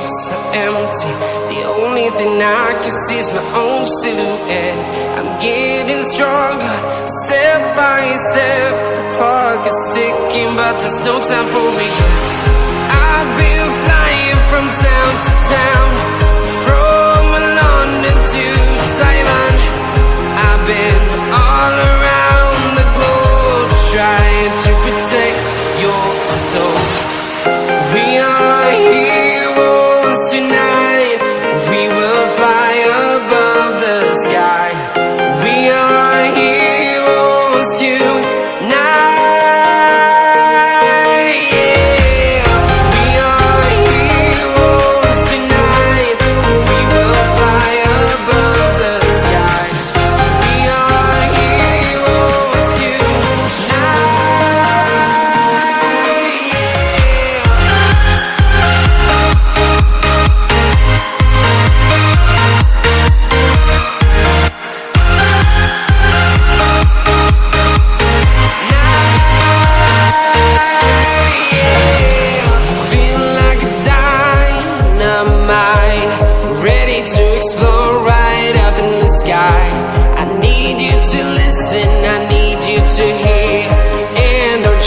so empty. The only thing I can see is my own silhouette. I'm getting stronger, step by step. The clock is ticking, but there's no time for regrets. I've been flying from town to town, from London to Taiwan. I've been all around the globe, trying to protect your soul. We are heroes tonight. We will fly above the sky. We are heroes tonight.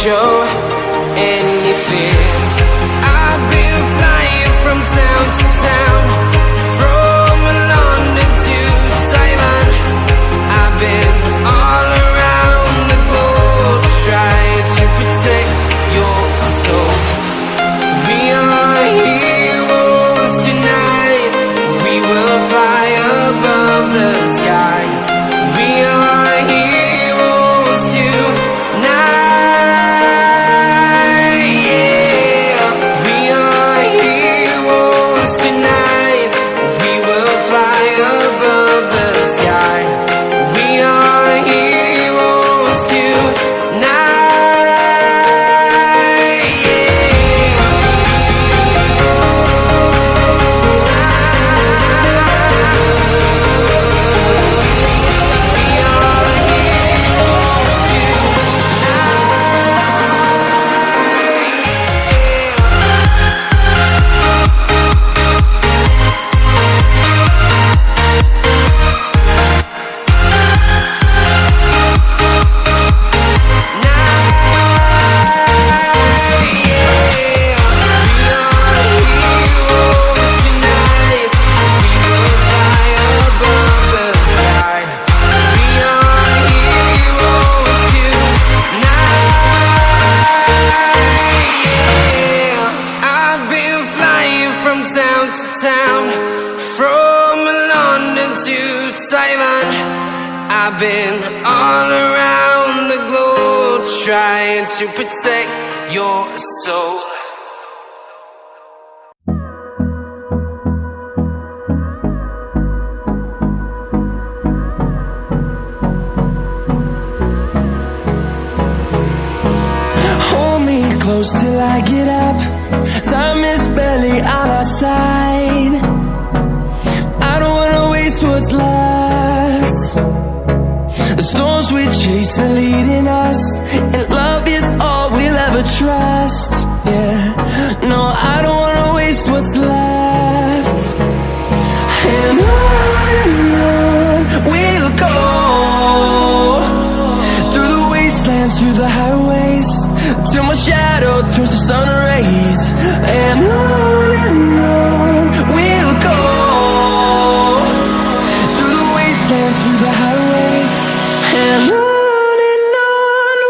Show any fear. I've been flying from town to town, from London to Taiwan. I've been all around the globe, trying to protect your soul. We are heroes tonight. We will fly above the sky. We are heroes tonight. Town to town, from London to Taiwan. I've been all around the globe, trying to protect your soul. Hold me close till I get up. Time is barely on our side. I don't wanna waste what's left. The storms we chase are leading us, and love is all we'll ever trust. Yeah, no, I don't wanna waste what's left. And on we'll go, through the wastelands, through the highways, till my shadow turns to sun rays. And on we'll go, through the wastelands, through the highways. And on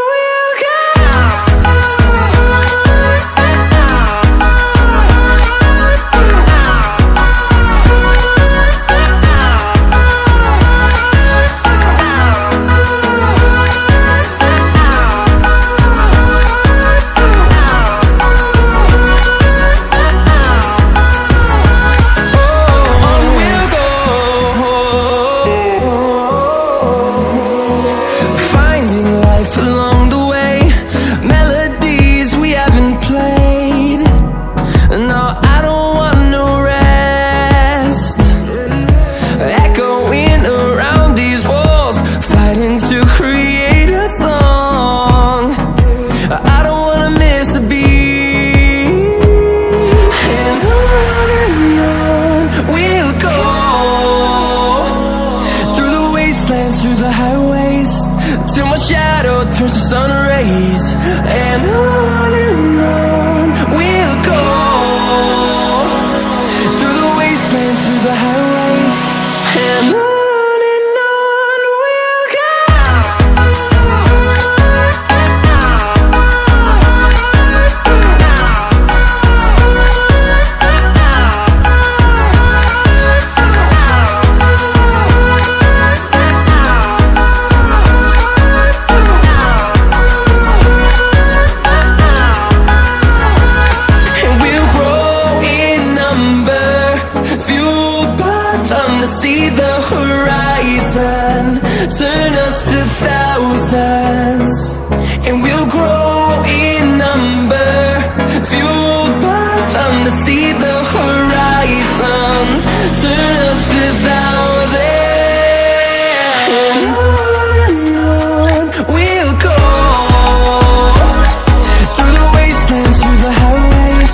we'll go. rays, and on we'll go, through the wastelands, through the highways, and on we'll go. See the horizon, turn us to thousands, and we'll grow in number, fueled by them. To see the horizon, turn us to thousands, and on we'll go, through the wastelands, through the highways,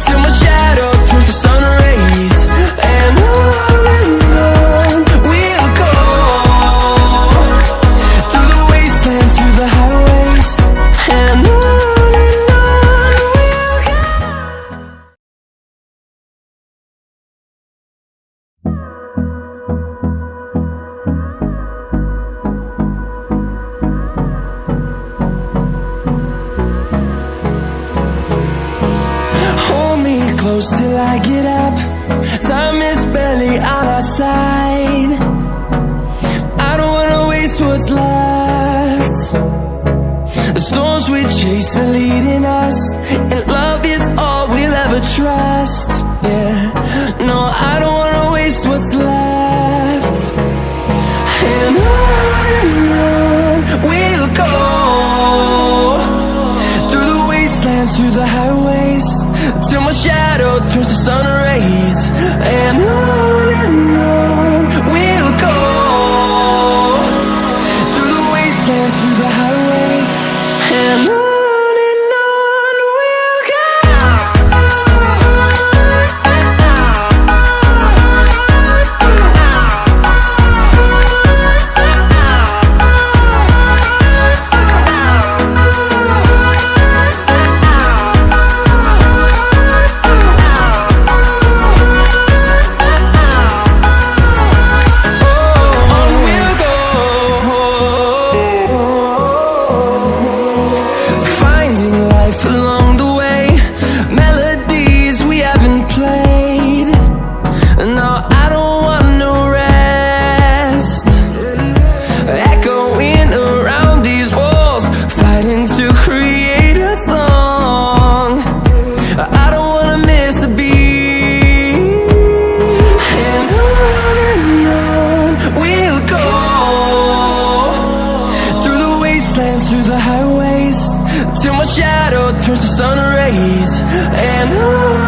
till my shadow turns to sun rays, and on close till I get up. Time is barely on our side. I don't wanna waste what's left. The storms we chase are leading us, and love is all we'll ever trust. Yeah, no, I don't wanna waste what's left. And on we'll go, through the wastelands, through the highways, till my shadow turns to sun rays, and on we'll go, through the wastelands, through the highways, and on we'll go. Through the highways, till my shadow turns to sun rays, and on